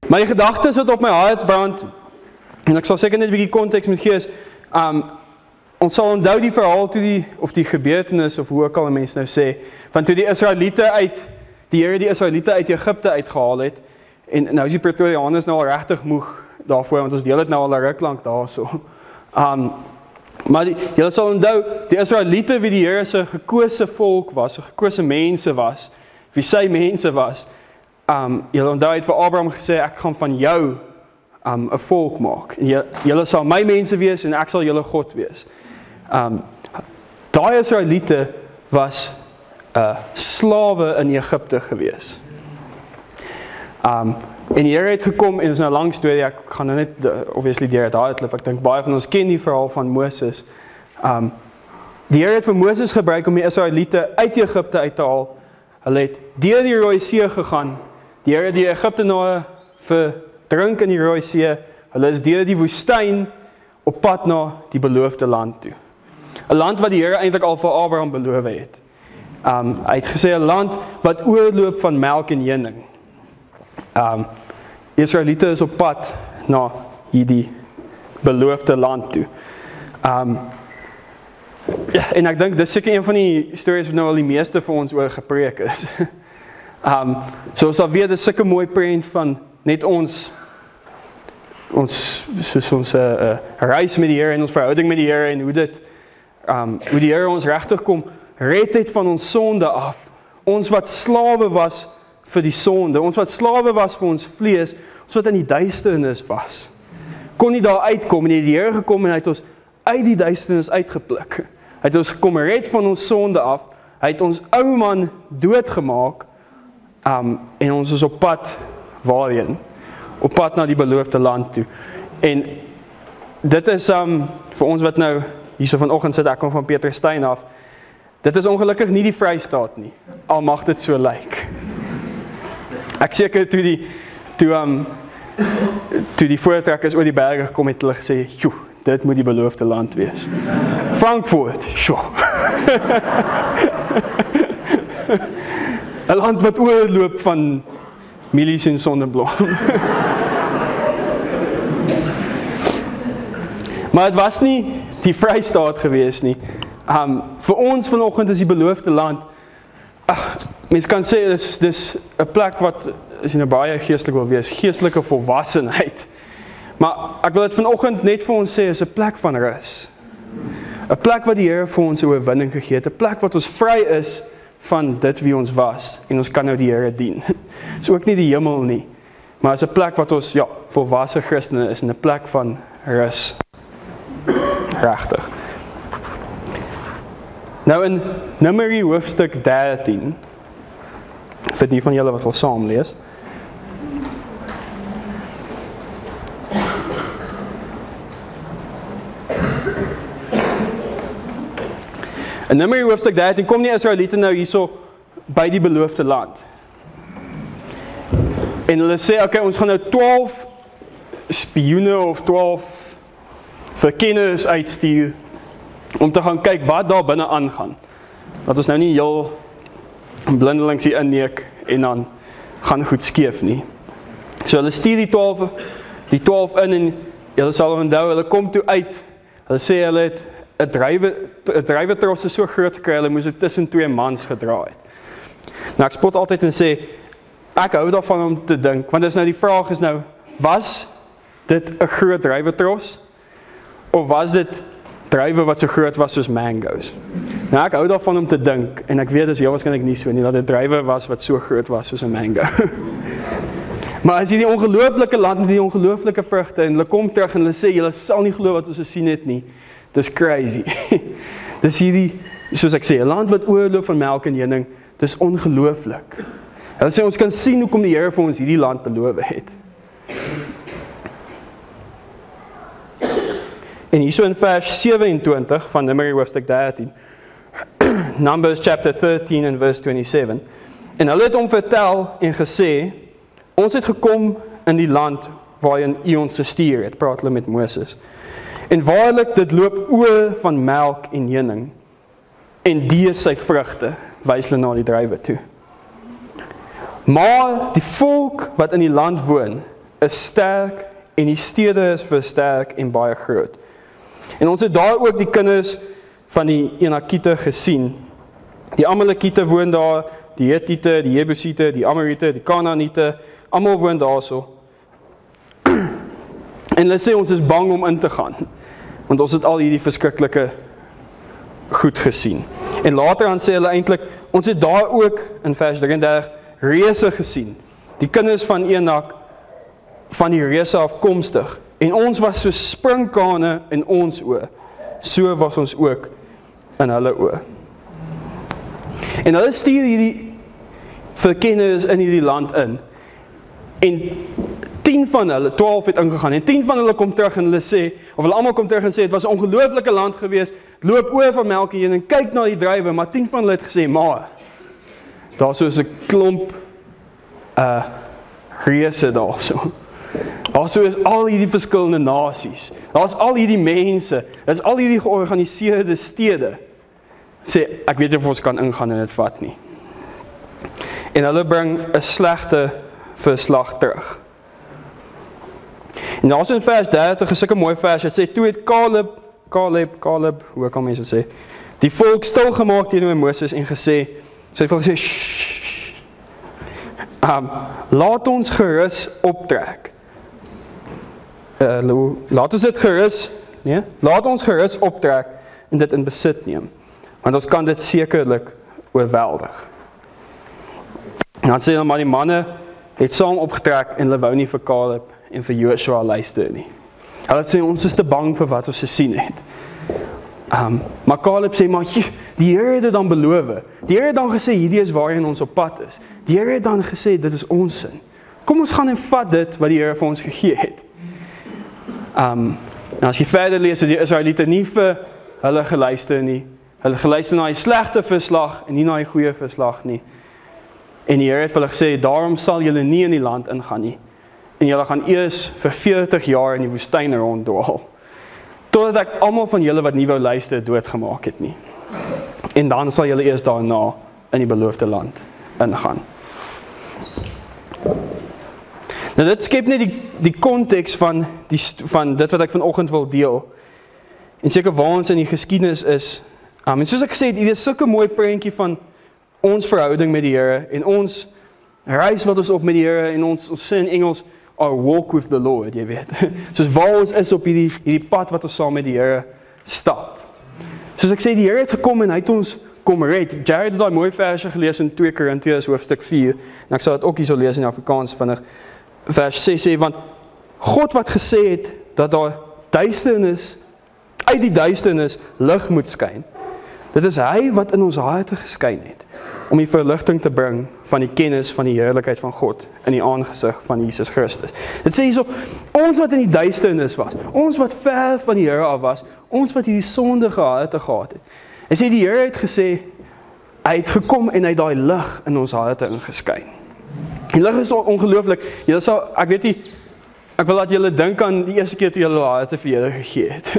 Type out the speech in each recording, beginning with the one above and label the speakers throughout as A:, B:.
A: Maar die gedagtes wat op my hart brand, en ek sal seker net 'n bietjie konteks moet gee is, ons sal onthou die verhaal of die gebeurtenis, of hoe ook al 'n mens nou sê, van toe die Here die Israeliete uit Egipte uitgehaal het, en nou is die Pretoriaaners nou al regtig moeg daarvoor, want ons deel het nou al 'n ruk lank daarso. Maar julle sal onthou, die Israeliete wie die Here se gekose volk was, gekose mense was, wie sy mense was, julle onthou het vir Abraham gesê, ek gaan van jou 'n volk maak. Julle sal my mense wees en ek sal julle God wees. Daai Israeliete was slawe in Egipte gewees. En die Here het gekom, en is nou 'n lang storie, ek gaan nou net obviously deur dit hardloop. Ek dink baie van ons ken die verhaal van Moses. Die Here het vir Moses gebruik om die Israeliete uit Egipte uit te haal. Hulle het deur die Rooi See gegaan. Die Here het die Egiptenare verdrink in die Rooi See. Hulle is deur die woestyn op pad na die beloofde land toe. 'n Land wat die Here eintlik al vir Abraham beloof het. Hy het gesê 'n land wat oorloop van melk en honing. Israeliete is op pad na hierdie beloofde land toe. En ek dink dis seker een van die stories wat nou al die meeste vir ons oor gepreek is. So ons sal weer 'n sulke mooi prent van net ons reis met die Here en ons verhouding met die Here en hoe die Here ons regtig kom red het van ons sonde af. Ons wat slawe was vir die sonde, ons wat slawe was vir ons vlees, ons wat in die duisternis was. Kon nie daar uitkom en die Here gekom en hy het ons uit die duisternis uitgepluk. Hy het ons gekom red van ons sonde af. Hy het ons ou man doodgemaak en ons is op pad waarheen? Op pad na die beloofde land toe. En dit is vir ons wat nou hierso vanoggend sit, ek kom van Pieterstein af. Dit is ongelukkig nie die Vrystaat nie, al mag dit so lyk. Ek seker toe die voortrekkers oor die berge gekom het, hulle gesê, "Joe, dit moet die beloofde land wees." Frankfurt, sjoe. 'n land wat oorloop van mielies en sonneblom. Maar het was nie die Vrystaat gewees nie. Vir ons vanoggend is die beloofde land, mens kan sê, dis 'n plek wat, as jy nou baie geestelik wil wees, geestelike volwassenheid. Maar ek wil dit vanoggend net vir ons sê, is 'n plek van rus. 'n Plek wat die Here vir ons 'n oorwinning gegee het, 'n plek wat ons vry is van dit wie ons was, en ons kan nou die Here dien. Is ook nie die hemel nie, maar is 'n plek wat ons, volwasse Christene is, en 'n plek van rus. Regtig. Nou in Numeri hoofstuk 13, vir die van julle wat wil saam lees. In Numeri hoofstuk 13 kom die Israeliete nou hierso by die beloofde land. En hulle sê, okay, ons gaan nou 12 spioene of 12 verkenners uitstuur om te gaan kyk wat daar binne aangaan. Dat ons nou nie heel blindelings hier inneek en dan gaan goed skeef nie. So hulle stuur die 12 in en julle sal onthou, hulle kom toe uit. Hulle sê hulle het 'n druiwetros is so groot gekry, hulle moes dit tussen 2 mans gedra het. Nou ek spot altyd en sê, ek hou daarvan om te dink, want dis nou die vraag is nou, was dit 'n groot druiwetros? Of was dit druiwe wat so groot was soos mangoes? Nou ek hou daarvan om te dink, en ek weet dis heel waarskynlik nie so nie, dat dit druiwe was wat so groot was soos 'n mango. Maar as jy die ongelooflike land met die ongelooflike vrugte, en hulle kom terug en hulle sê, julle sal nie glo wat ons gesien het nie, dis crazy. Dis hierdie, soos ek sê, 'n land wat oorloop van melk en honing, dis ongelooflik. Hulle sê, ons kan sien hoekom die Here vir ons hierdie land beloof het. En hierso in vers 27 van Numeri hoofstuk 13, Numbers chapter 13 and verse 27, en hulle het hom vertel en gesê, ons het gekom in die land waarin U ons gestuur het, praat hulle met Moses. En waarlik, dit loop oor van melk en honing, en die is sy vrugte, wys hulle na die druiwe toe. Maar die volk wat in die land woon, is sterk en die stede is versterk en baie groot. En ons het daar ook die kinders van die Enakiete gesien. Die Amalekiete woon daar, die Hethiete, die Jebusiete, die Amorite, die Kanaaniete, almal woon daar so. En hulle sê ons is bang om in te gaan, want ons het al hierdie verskriklike goed gesien. En later dan sê hulle eintlik, ons het daar ook in vers 33 reëse gesien. Die kinders van Enak, van die reëse afkomstig. En ons was so springkane in ons oë. So was ons ook in hulle oë. En hulle stuur hierdie verkenners in hierdie land in. En 10 van hulle, 12 het ingegaan, en 10 van hulle kom terug en hulle sê, of hulle allemaal kom terug en sê, het was 'n ongelooflike land gewees, loop oor van melk heen en kyk na die druiwe, maar 10 van hulle het gesê, maar, daar soos 'n klomp reëse daar so. Daar so is al hierdie verskillende nasies, daar is al hierdie mense, daar is al hierdie georganiseerde stede, sê, ek weet nie of ons kan ingaan en dit vat nie. En hulle bring 'n slegte verslag terug. En daar is in vers 30 is 'n mooi vers, het sê, toe het Caleb, hoe kan mense sê, die volk stilgemaak teenoor Moses en gesê, sy het gesê, shh, laat ons gerus optrek. Laat ons dit gerus, nee? Laat ons gerus optrek en dit in besit neem, want ons kan dit sekerlik oorweldig. En dan sê hulle, maar die manne het saam opgetrek en hulle wou nie vir Caleb en vir Joshua luister nie. Hulle sê, ons is te bang vir wat ons gesien het. Maar Caleb sê, maar die Here het dit dan beloof. Die Here het dan gesê, hierdie is waarin ons op pad is. Die Here het dan gesê, dit is ons sin. Kom ons gaan en vat dit wat die Here vir ons gegee het. En as jy verder lees, het die Israeliete nie vir hulle geluister nie. Hulle geluister na die slegte verslag en nie na die goeie verslag nie. En die Here het vir hulle gesê, daarom sal julle nie in die land ingaan nie. En julle gaan eers vir 40 jaar in die woestyn ronddwaal. Totdat ek almal van julle wat nie wou luister doodgemaak het nie. En dan sal julle eers daarna in die beloofde land ingaan. Nou dit skep net die konteks van dit wat ek vanoggend wil deel. En seker waar ons in die geskiedenis is. En soos ek gesê het, dit is sulke mooi prentjie van ons verhouding met die Here en ons reis wat ons op met die Here en ons sê in Engels, our walk with the Lord, jy weet. Soos waar ons is op hierdie pad wat ons saam met die Here stap. Soos ek sê, die Here het gekom en hy het ons kom red. Jared het daai mooi verse gelees in 2 Korintiërs hoofstuk 4, en ek sal dit ook hier so lees in Afrikaans vinnig. Vers 6 sê, want God wat gesê het, dat daar uit die duisternis lig moet skyn. Dit is hy wat in ons harte geskyn het, om die verligting te bring van die kennis van die heerlikheid van God in die aangesig van Jesus Christus. Dit sê hierso, ons wat in die duisternis was, ons wat ver van die Here af was, ons wat hierdie sondige harte gehad het. Hy sê die Here het gesê, hy het gekom en hy het daai lig in ons harte ingeskyn. Die lig is so ongelooflik. Julle sal, ek weet nie, ek wil dat julle dink aan die eerste keer toe julle harte vir Here gegee het.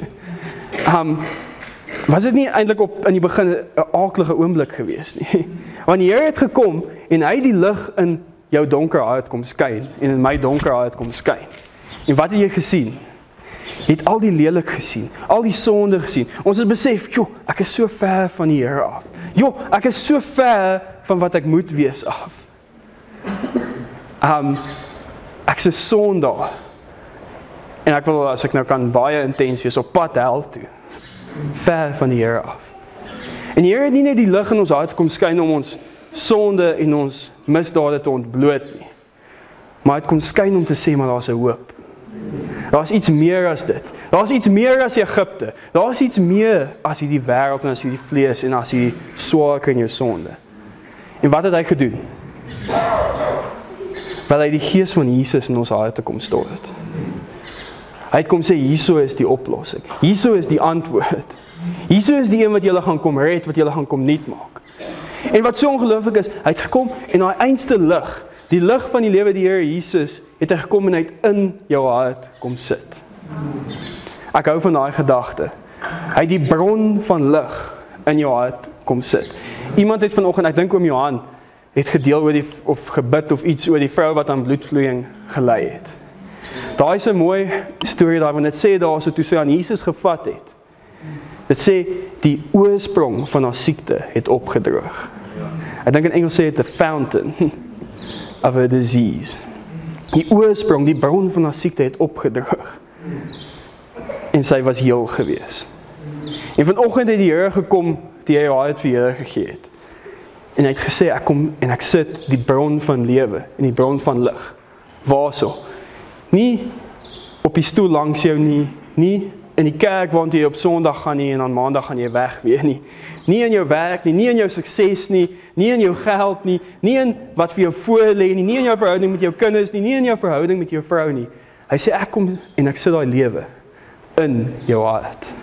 A: Was dit nie eintlik in die begin 'n aaklige oomblik gewees nie? Want die Here het gekom en hy het die lig in jou donker hart kom skyn en in my donker hart kom skyn. En wat het jy gesien? Jy het al die lelik gesien, al die sonde gesien. Ons het besef, joh, ek is so ver van die Here af. Joh, ek is so ver van wat ek moet wees af. Ek is 'n sondaar. En ek wil, as ek nou kan, baie intens wees op pad hel toe. Ver van die Here af. En die Here het nie net die lig in ons hart kom skyn om ons sonde en ons misdade te ontbloot nie. Maar het kom skyn om te sê, maar daar's 'n hoop. Daar's iets meer as dit. Daar's iets meer as Egipte. Daar's iets meer as hierdie wêreld en as hierdie vlees en as hierdie swaar in jou sonde. En wat het hy gedoen? Wel, hy die gees van Jesus in ons harte kom stort. Hy het kom sê, hierso is die oplossing. Hierso is die antwoord. Hierso is die een wat julle gaan kom red, wat julle gaan kom nuut maak. En wat so ongelooflik is, hy het gekom en daai einste lig, die lig van die lewe, die Here Jesus, het hy gekom en hy het in jou hart kom sit. Ek hou van daai gedagte. Hy het die bron van lig in jou hart kom sit. Iemand het vanoggend, ek dink oom Johan, het gedeel oor of gebid of iets oor die vrou wat aan bloedvloeiing gelei het. Daai is 'n mooi storie daar, want dit sê daar so toe sy aan Jesus gevat het. Dit sê die oorsprong van haar siekte het opgedroog. Ek dink in Engels sê dit the fountain of a disease. Die oorsprong, die bron van haar siekte het opgedroog. En sy was heel gewees. En vanoggend het die Here gekom, die hy haar het vir Here gegee het. En hy het gesê, ek kom en ek sit die bron van lewe en die bron van lig. Waarso? Nie op die stoel langs jou nie in die kerk want jy op Sondag gaan nie en aan Maandag gaan jy weg weer nie. Nie in jou werk nie in jou sukses nie in jou geld nie in wat vir jou voor lê nie in jou verhouding met jou kinders nie in jou verhouding met jou vrou nie. Hy sê ek kom en ek sit daai lewe in jou hart.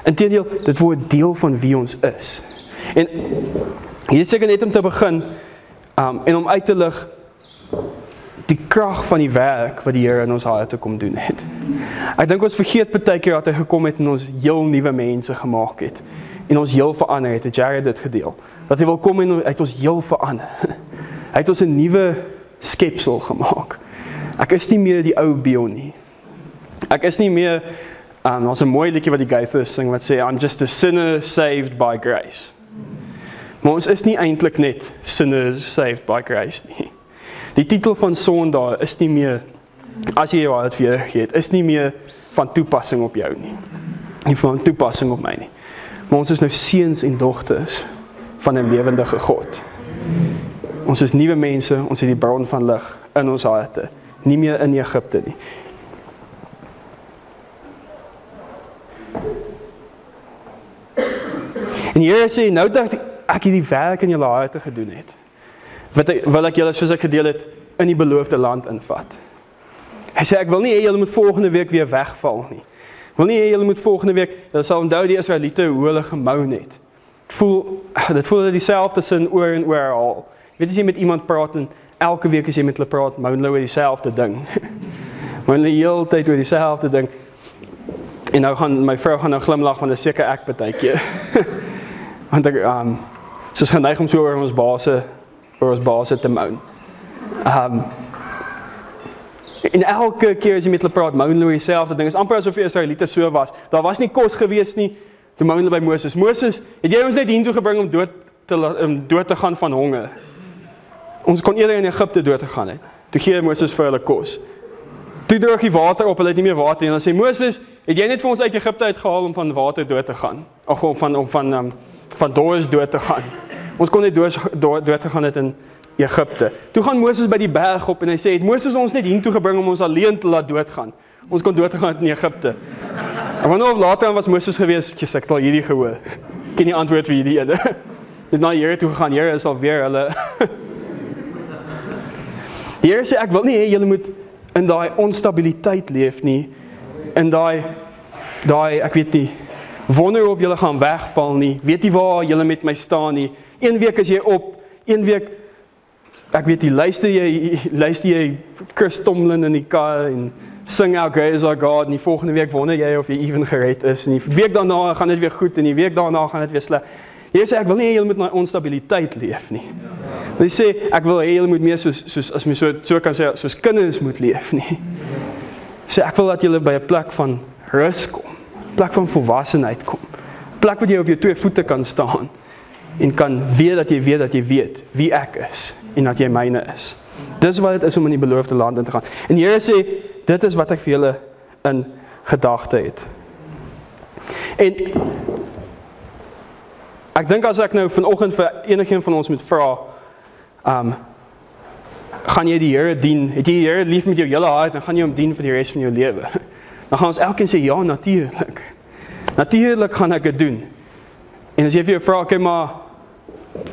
A: Inteendeel, dit word deel van wie ons is. En hier is seker net om te begin en om uit te lig die krag van die werk wat die Here in ons harte kom doen het. Ek dink ons vergeet baie keer dat hy gekom het en ons heel nuwe mense gemaak het. En ons heel verander het Jared dit gedeel. Dat hy wil kom en hy het ons heel verander. Hy het ons 'n nuwe skepsel gemaak. Ek is nie meer die ou Bion nie. Ek is nie meer, daar's 'n mooi liedjie wat die Gaithers sing wat sê, I'm just a sinner saved by grace. Maar ons is nie eintlik net sinners saved by grace nie. Die titel van Sondag is nie meer, as jy jou hart vir Here gegee het, is nie meer van toepassing op jou nie. Nie van toepassing op my nie. Maar ons is nou seuns en dogters van 'n lewendige God. Ons is nuwe mense, ons het die bron van lig in ons harte, nie meer in Egipte nie. En die Here sê, nou dat ek hierdie werk in julle harte gedoen het, wil ek julle, soos ek gedeel het, in die beloofde land invat. Hy sê, ek wil nie hê julle moet volgende week weer wegval nie. Ek wil nie hê julle moet volgende week, julle sal onthou die Israeliete hoe hulle gemou het. Dit voel dieselfde sin oor en oor herhaal. Jy weet as jy met iemand praat en elke week as jy met hulle praat, mou hulle oor dieselfde ding. Mou hulle heel tyd oor dieselfde ding. En nou gaan my vrou gaan nou glimlag want dit is seker ek partykeer. Want ek soos geneig om so oor ons base te moan. En elke keer as jy met hulle praat, moan hulle dieselfde ding. Is amper asof die Israeliete so was. Daar was nie kos gewees nie. Toe moan hulle by Moses. Moses, het jy ons net hiertoe gebring om dood te gaan van honger? Ons kon eerder in Egipte dood te gaan het. Toe gee Moses vir hulle kos. Toe droog die water op, hulle het nie meer water nie. En dan sê Moses, het jy net vir ons uit Egipte uitgehaal om van water dood te gaan? Of om van dors dood te gaan? Ons kon net dood te gaan het in Egipte. Toe gaan Moses by die berg op en hy sê, het Moses ons net hiertoe gebring om ons alleen te laat doodgaan? Ons kon dood te gaan in Egipte. En wanneer of later was Moses gewees, ek het al hierdie gehoor. Ek ken nie antwoord vir hierdie ene. Net na die Here toe gegaan, Here is alweer hulle. Die Here sê, ek wil nie hê julle moet in daai onstabiliteit leef nie, in daai, ek weet nie, wonder of julle gaan wegval nie, weet nie waar julle met my staan nie, een week is jy op, een week, ek weet nie, luister jy Chris Tomlin in die kar, en sing How Great Is Our God, en die volgende week wonder jy of jy even gered is, en die week daarna gaan dit weer goed, en die week daarna gaan dit weer sleg. Jy sê, ek wil nie hê julle moet na onstabiliteit leef nie. Jy sê, ek wil hê julle moet meer soos as my so kan sê, soos kinders moet leef nie. Sê, ek wil dat julle by 'n plek van rus kom, 'n plek van volwassenheid kom, 'n plek waar jy op jou 2 voete kan staan, en kan weet dat jy weet wie ek is, en dat jy myne is. Dis wat dit is om in die beloofde land in te gaan. En die Here sê, dit is wat ek vir julle in gedagte het. En ek dink as ek nou vanoggend vir enigeen van ons moet vra, gaan jy die Here dien? Het jy die Here lief met jou hele hart, dan gaan jy hom dien vir die res van jou lewe? Dan gaan ons elkeen sê, ja, natuurlik. Natuurlik gaan ek dit doen. En as jy vir jou vra, okay, maar,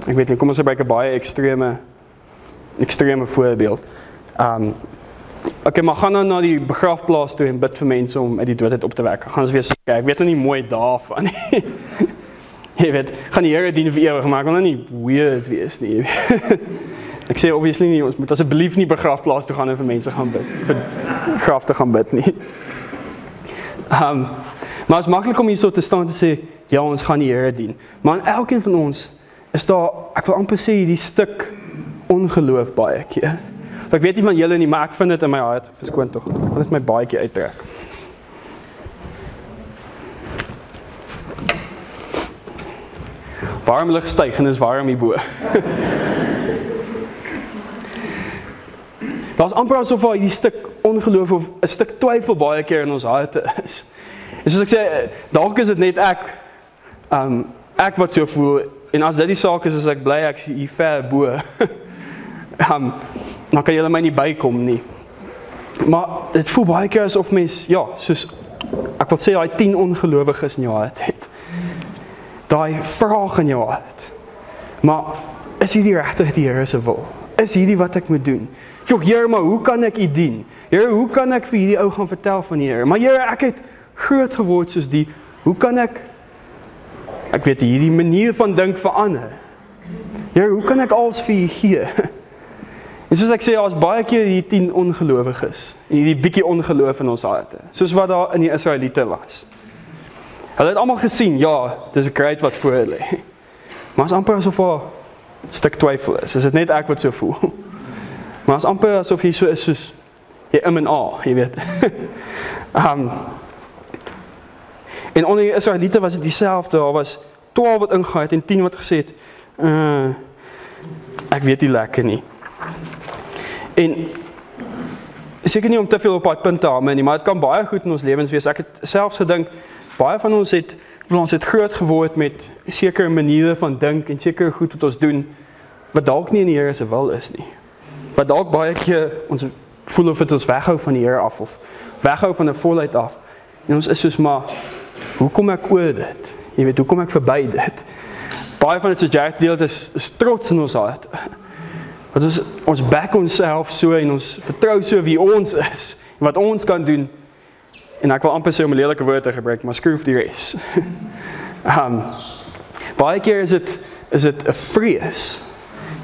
A: ek weet nie, kom ons gebruik 'n baie extreme voorbeeld. Okay, maar gaan dan na die begrafplaas toe en bid vir mense om uit die dood op te wek. Gaan ons weer sê, ek weet nou nie mooi daarvan nie. Jy weet, gaan die Here dien vir ewig, maar ek wil nou nie weird wees nie. Ek sê obviously nie, ons moet asseblief nie begrafplaas toe gaan en vir mense gaan bid, vir graf te gaan bid nie. Maar het is maklik om hier so te staan en te sê, ja, ons gaan die Here dien. Maar in elkeen van ons is daar, ek wil amper sê, die stuk ongeloof baie keer. Ek weet nie van julle nie, maar ek vind dit in my hart, verskoon tog, ek kan dit my baadjie uittrek. Warm lig styg en is warm hierbo. Daar's amper asof daar hierdie stuk ongeloof of 'n stuk twyfel baie keer in ons harte is. En soos ek sê, dalk is dit net ek wat so voel, en as dit die saak is ek bly ek hier ver bo. Dan kan julle my nie bykom nie. Maar dit voel baie keer asof mens, ja, soos ek wil sê, daai 10 ongelowiges in jou hart het. Daai vraag in jou hart. Maar is hierdie regtig die Here se wil? Is hierdie wat ek moet doen? Jok, Here, maar hoe kan ek U dien? Here, hoe kan ek vir hierdie ou gaan vertel van die Here? Maar Here, ek het groot geword soos die, hoe kan ek weet hierdie manier van dink verander? Here, hoe kan ek alles vir U gee? En soos ek sê, daar's baie keer die 10 ongelowiges, en hierdie bietjie ongeloof in ons harte, soos wat daar in die Israeliete was. Hulle het almal gesien, ja, dis 'n great wat voor hulle lê. Maar is amper asof daar 'n stuk twyfel is. Is dit net ek wat so voel? Maar is amper asof jy so is soos jy en a, jy weet. En onder die Israeliete was dit dieselfde. Daar was 12 wat ingegaan het en 10 wat gesê het, ek weet nie lekker nie. En seker nie om te veel op daai punt te hamer nie, maar dit kan baie goed in ons lewens wees. Ek het selfs gedink, baie van ons het groot geword met sekere maniere van dink en sekere goed wat ons doen, wat dalk nie in die Here se wil is nie. Wat dalk baie keer ons voel of dit ons weghou van die Here af, of weghou van 'n volheid af. En ons is soos, maar hoe kom ek oor dit? Jy weet, hoe kom ek verby dit? Baie van dit soos jy gedeel is trots in ons hart. Want ons back onsself so en ons vertrou so wie ons is en wat ons kan doen. En ek wil amper sê om 'n lelike woord te gebruik, maar skroef die res. Baie keer is dit 'n vrees.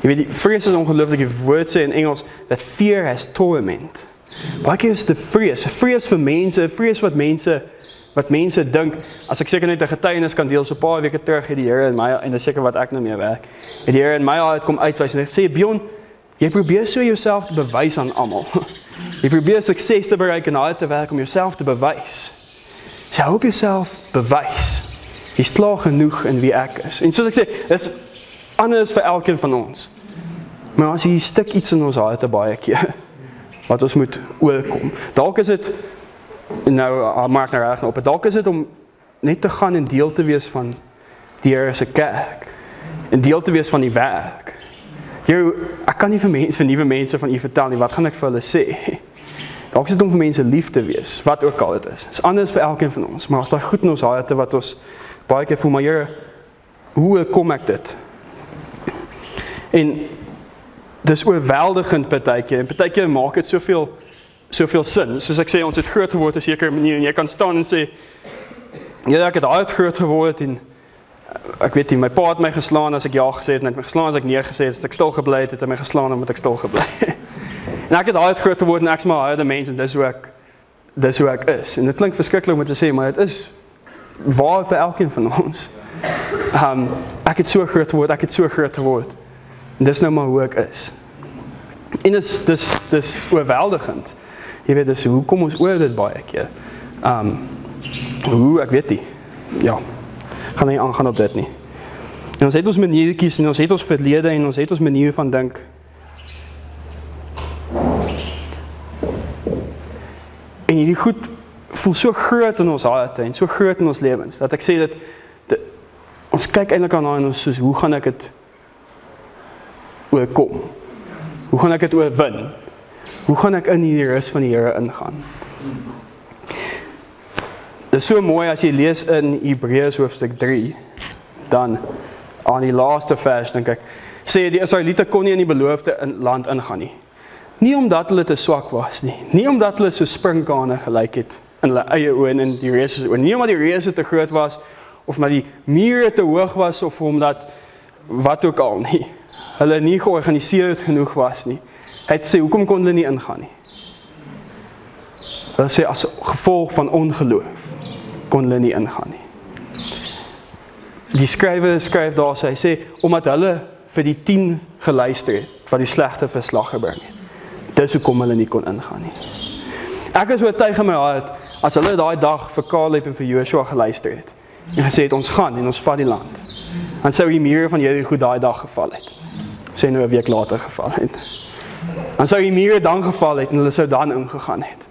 A: Jy weet, die vrees is 'n ongelooflike woord sê in Engels, that fear has torment. Baie keer is dit 'n vrees vir mense, 'n vrees wat mense dink. As ek seker net 'n getuienis kan deel, so 'n paar weke terug het die Here in my, en dis seker wat ek nou mee werk, en die Here in my hart kom uitwys en hy sê, Bjorn, jy probeer so jouself te bewys aan almal. Jy probeer sukses te bereik en hard te werk om jouself te bewys. So hou op jouself bewys. Jy's klaar genoeg in wie ek is. En soos ek sê, dit is anders vir elkeen van ons. Maar as jy stik iets in ons harte baie keer, wat ons moet oorkom. Dalk is dit, nou maak nou reg op, dalk is dit om net te gaan en deel te wees van die Here se kerk. En deel te wees van die werk. Here, ek kan nie vir nuwe mense van U vertel nie, wat gaan ek vir hulle sê? Dalk is dit om vir mense lief te wees, wat ook al dit is. Dit is anders vir elkeen van ons, maar as daar goed in ons harte wat ons baie keer voel, maar Here, hoe kom ek dit? En dis oorweldigend partykeer, en partykeer maak dit soveel sin. Soos ek sê, ons het groot geword op 'n sekere manier, en jy kan staan en sê, ja, ek het hard groot geword, en ek weet nie, my pa het my geslaan as ek ja gesê het, en hy het my geslaan as ek nee gesê het, as ek stil gebly het, het hy my geslaan omdat ek stil gebly het. En ek het hard groot geword, en ek is maar 'n harde mens, en dis hoe ek is. En dit klink verskriklik om te sê, maar dit is waar vir elkeen van ons. Ek het so groot geword, en dis nou maar hoe ek is. En dis oorweldigend. Jy weet, dis hoe kom ons oor dit baie keer? Ek weet nie. Ja, gaan nie aangaan op dit nie. En ons het ons maniertjies, en ons het ons verlede, en ons het ons manier van dink. En hierdie goed voel so groot in ons harte, en so groot in ons lewens, dat ek sê dat ons kyk eintlik aan en ons soos, hoe gaan ek dit oorkom? Hoe gaan ek dit oorwin? Hoe gaan ek in die rus van die Here ingaan? Dit is so mooi as jy lees in Hebreërs hoofstuk 3, dan aan die laaste vers, dink ek, sê die Israeliete kon nie in die beloofde land ingaan nie. Nie omdat hulle te swak was nie, nie omdat hulle so sprinkane gelyk het in hulle eie oë en in die reëse oë, nie omdat die reëse te groot was, of omdat die mure te hoog was, of omdat wat ook al nie. Hulle nie georganiseerd genoeg was nie. Hy het sê, hoekom kon hulle nie ingaan nie? Hulle sê, as gevolg van ongeloof, kon hulle nie ingaan nie. Die skrywer skryf daar, hy sê, omdat hulle vir die 10 geluister het, wat die slegte verslag gebring het. Dis hoekom hulle nie kon ingaan nie. Ek is oortuig in my hart, as hulle daai dag vir Caleb en vir Joshua geluister het, en gesê het, ons gaan en ons vat die land, dan sou die mure van Jericho daai dag geval het. Sê nou 'n week later geval het. Dan sou die mure dan geval het en hulle sou dan ingegaan het.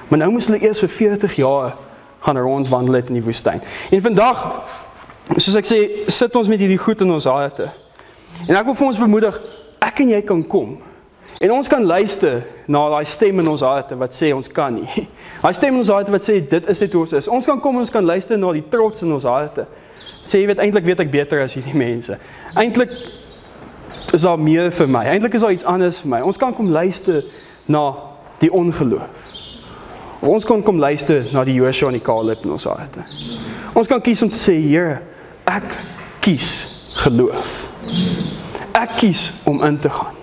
A: Maar nou moes hulle eers vir 40 jaar gaan rondwandel het in die woestyn. En vandag, soos ek sê, sit ons met hierdie goed in ons harte. En ek wil vir ons bemoedig, ek en jy kan kom. En ons kan luister na daai stem in ons harte wat sê ons kan nie. Daai stem in ons harte wat sê dit is dit hoe ons is. Ons kan kom en ons kan luister na die trots in ons harte. Sê jy weet, eintlik weet ek beter as hierdie mense. Eintlik is daar meer vir my. Eintlik is daar iets anders vir my. Ons kan kom luister na die ongeloof. Of ons kan kom luister na die Joshua en die Caleb in ons harte. Ons kan kies om te sê, Here, ek kies geloof. Ek kies om in te gaan.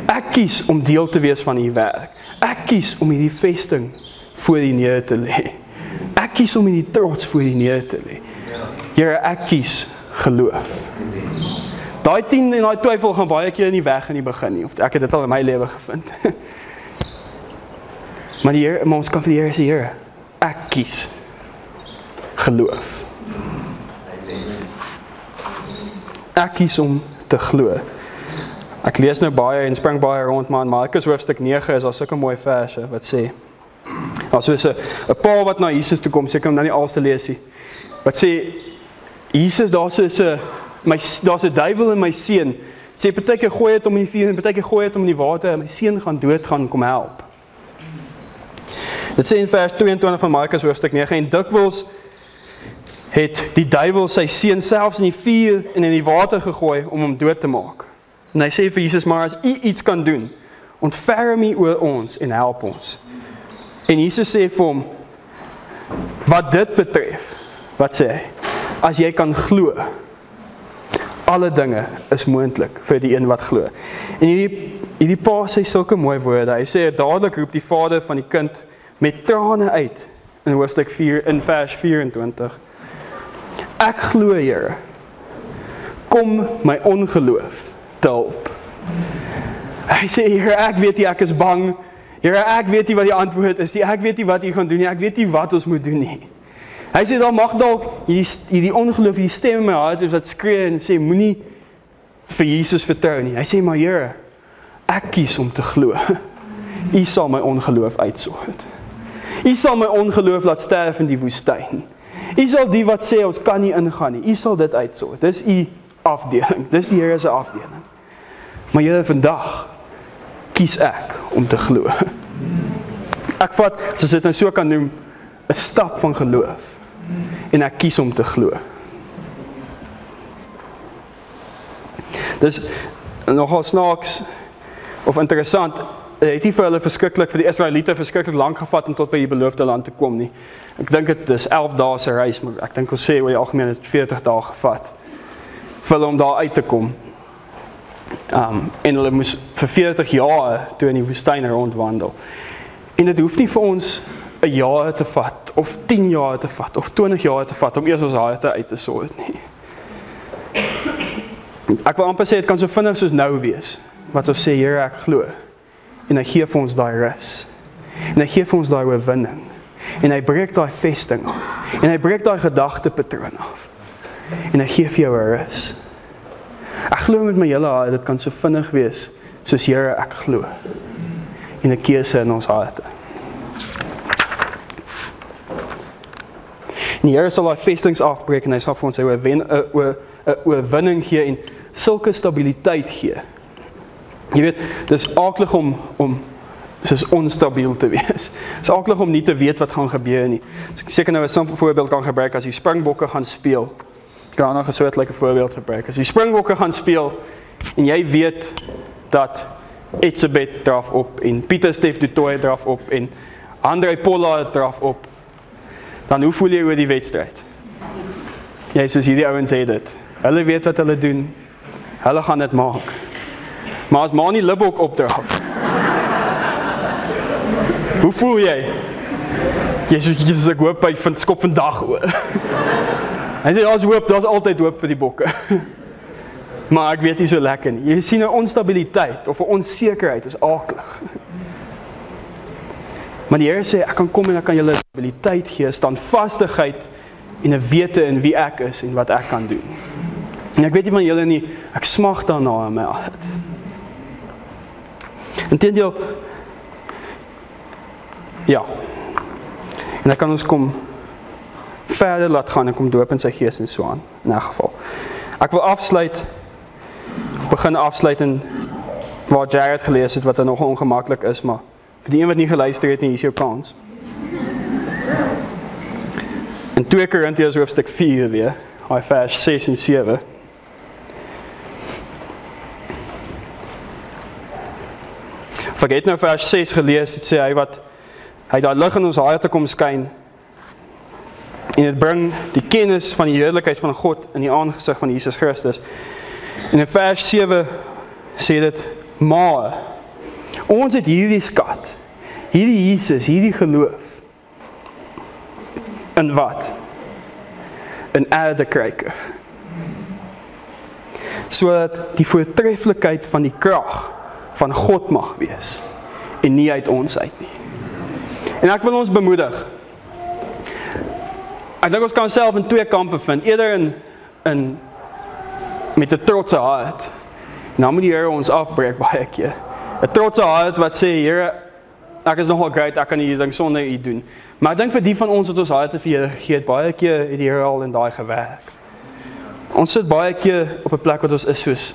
A: Ek kies om deel te wees van die werk. Ek kies om hierdie vesting voor die neer te lê. Ek kies om hierdie trots voor die neer te lê. Here, ek kies geloof. Daai 10 en daai twyfel gaan baie keer nie weg in die begin nie, of ek het dit al in my lewe gevind. Maar ons kan vir die Here sê, Here, ek kies geloof. Ek kies om te glo. Ek lees nou baie en spring baie rond, maar in Markus hoofstuk 9 is daar sulke mooi verse wat sê, as soos 'n pa wat na Jesus toe kom, seker om nou nie alles te lees nie, wat sê, Jesus, daar's 'n duiwel in my seun, sê partykeer gooi het hom in die vuur en partykeer gooi het hom in die water en my seun gaan doodgaan, kom help. Dit sê in vers 22 van Markus hoofstuk 9, en dikwels het die duiwel sy seun selfs in die vuur en in die water gegooi om hom dood te maak. En hy sê vir Jesus, maar as u iets kan doen, ontferm u oor ons en help ons. En Jesus sê vir hom, wat dit betref, wat sê hy? As jy kan glo, alle dinge is moontlik vir die een wat glo. En hierdie pa sê sulke mooi woorde. Hy sê, dadelik roep die vader van die kind met trane uit in hoofstuk 4 in vers 24. Ek glo, Here, kom my ongeloof te help. Hy sê, Here, ek weet nie, ek is bang. Here, ek weet nie wat die antwoord is nie. Ek weet nie wat jy gaan doen nie. Ek weet nie wat ons moet doen nie. Hy sê, daar mag dalk hierdie ongeloof, hierdie stem in my hart is wat skree en sê, moenie vir Jesus vertrou nie. Hy sê, maar Here, ek kies om te glo. U sal my ongeloof uitsort. U sal my ongeloof laat sterf in die woestyn. U sal die wat sê, ons kan nie ingaan nie. U sal dit uitsort. Dis u afdeling. Dis die Here se afdeling. Maar Here, vandag kies ek om te glo. Ek vat, soos dit nou so kan noem, 'n stap van geloof. En ek kies om te glo. Dis nogal snaaks of interessant. Het nie vir hulle verskriklik, vir die Israeliete verskriklik lank gevat om tot by die beloofde land te kom nie. Ek dink dit is 11 dae se reis, maar ek dink ons sê oor die algemeen het 40 dae gevat vir hulle om daar uit te kom. En hulle moes vir 40 jaar toe in die woestyn rondwandel. En dit hoef nie vir ons 'n jaar te vat, of 10 jaar te vat, of 20 jaar te vat, om eers ons harte uit te sort nie. Ek wil amper sê, het kan so vinnig soos nou wees, wat ons sê, Here, ek glo, en hy gee vir ons daai rus, en hy gee vir ons daai oorwinning, en hy breek daai vesting af, en hy breek daai gedagtepatroon af, en hy gee vir jou 'n rus. Ek glo met my hele hart, dit kan so vinnig wees, soos Here, ek glo, en 'n keuse in ons harte. En die Here sal daai vestings afbreek en hy sal vir ons 'n oorwinning gee en sulke stabiliteit gee. Jy weet, dis aaklig om soos onstabiel te wees. Dis aaklig om nie te weet wat gaan gebeur nie. As ek seker nou 'n simpel voorbeeld kan gebruik, as die Springbokke gaan speel. Ek kan nog 'n soortgelyke voorbeeld gebruik. As die Springbokke gaan speel en jy weet dat Etzebeth draf op en Pieter Stef du Toit draf op en André Pollard draf op, dan hoe voel jy oor die wedstryd? Jy, soos hierdie ouens sê dit. Hulle weet wat hulle doen. Hulle gaan dit maak. Maar as Manie Libbok opdraf, hoe voel jy? Jesus, ek hoop hy skop vandag oor. Hy sê, daar's hoop, daar's altyd hoop vir die bokke. Maar ek weet nie so lekker nie. Jy sien 'n onstabiliteit of 'n onsekerheid is aaklig. Maar die Here sê, ek kan kom en ek kan julle stabiliteit gee, standvastigheid en 'n wete in wie ek is en wat ek kan doen. En ek weet nie van julle nie, ek smag daarna in my hart. Inteendeel, ja, en dan kan ons kom verder laat gaan en kom doop in sy gees en so aan, in 'n geval. Ek wil begin afsluit in waar Jared gelees het, wat nog ongemaklik is, maar vir die een wat nie geluister het nie, hier is jou kans. In 2 Korintiërs hoofstuk 4 weer, vers 6 en 7. Ek het nou vers 6 gelees, het sê hy daar lig in ons harte kom skyn, en het bring die kennis van die heerlikheid van God in die aangesig van Jesus Christus. En in vers 7 sê dit, maar ons het hierdie skat, hierdie Jesus, hierdie geloof, in wat? In aardekruike. Sodat die voortreffelikheid van die krag van God mag wees, en nie uit ons uit nie. En ek wil ons bemoedig. Ek dink ons kan self in 2 kampe vind, eerder met 'n trotse hart. Nou moet die Here ons afbreek baie keer. 'n Trotse hart wat sê, Here, ek is nogal great, ek kan hierdie ding sonder U doen. Maar ek dink vir die van ons wat ons harte vir Here gegee het, baie keer het die Here al in daai gewerk. Ons sit baie keer op 'n plek wat ons is soos,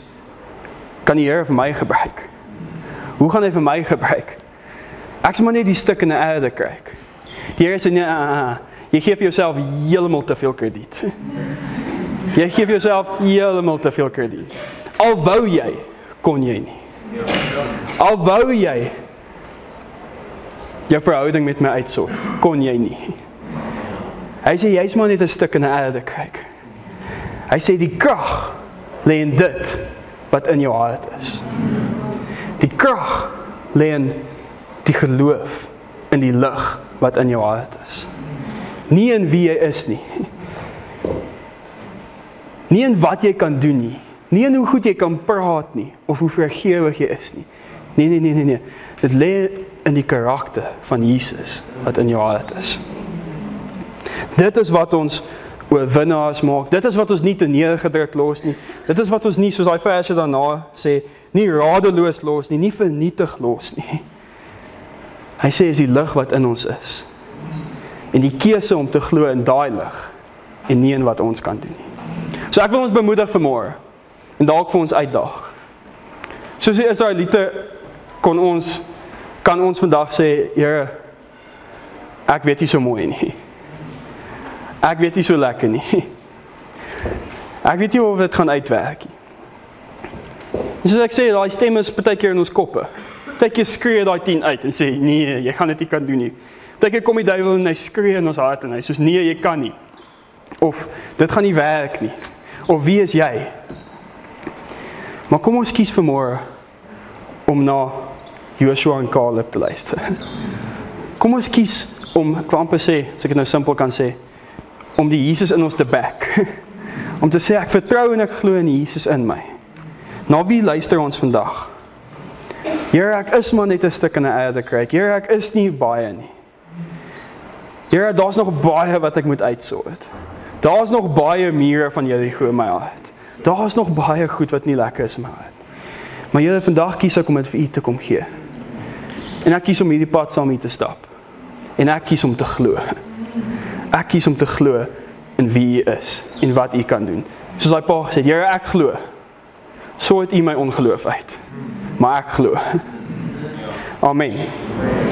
A: kan die Here vir my gebruik? Hoe gaan hy vir my gebruik? Ek sê maar net die stuk in die aarde kry. Die Here sê, nee, jy gee vir jouself heeltemal te veel krediet. Jy gee vir jouself heeltemal te veel krediet. Al wou jy, kon jy nie. Al wou jy jou verhouding met my uitsorg, kon jy nie. Hy sê, jy is maar net 'n stuk in die aarde kyk. Hy sê, die krag lê in dit wat in jou hart is. Die krag lê in die geloof, in die lig wat in jou hart is. Nie in wie jy is nie. Nie in wat jy kan doen nie. Nie in hoe goed jy kan praat nie, of hoe vergewig jy is nie. Nee. Dit lê in die karakter van Jesus wat in jou hart is. Dit is wat ons oorwinnaars maak. Dit is wat ons nie te neergedruk los nie. Dit is wat ons nie, soos daai verse daarna sê, nie radeloos los nie, nie vernietig los nie. Hy sê, is die lig wat in ons is. En die keuse om te glo in daai lig, en nie in wat ons kan doen nie. So ek wil ons bemoedig vanmôre, en dalk vir ons uitdaag. Soos die Israeliete kan ons vandag sê, Here, ek weet nie so mooi nie. Ek weet nie so lekker nie. Ek weet nie of dit gaan uitwerk nie. En soos ek sê, daai stem is partykeer in ons koppe. Partykeer skree daai 10 uit en sê, nee, jy gaan dit nie kan doen nie. Partykeer kom die duiwel en hy skree in ons hart en hy soos, nee, jy kan nie. Of, dit gaan nie werk nie. Of, wie is jy? Maar kom ons kies vanmôre om na Joshua en Caleb te luister. Kom ons kies om, ek wil amper sê, as ek dit nou simpel kan sê, om die Jesus in ons te back. Om te sê, ek vertrou en ek glo in Jesus in my. Na wie luister ons vandag? Here, ek is maar net 'n stuk in die aarde kry. Here, ek is nie baie nie. Here, daar's nog baie wat ek moet uitsort. Daar's nog baie mure van Jerigo in my hart. Daar's nog baie goed wat nie lekker is in my hart. Maar Here, vandag kies ek om dit vir U te kom gee. En ek kies om hierdie pad saam met U te stap. En ek kies om te glo. Ek kies om te glo in wie U is en wat U kan doen. Soos daai pa gesê het, Here, ek glo. So het U my ongeloof uit. Maar ek glo. Amen.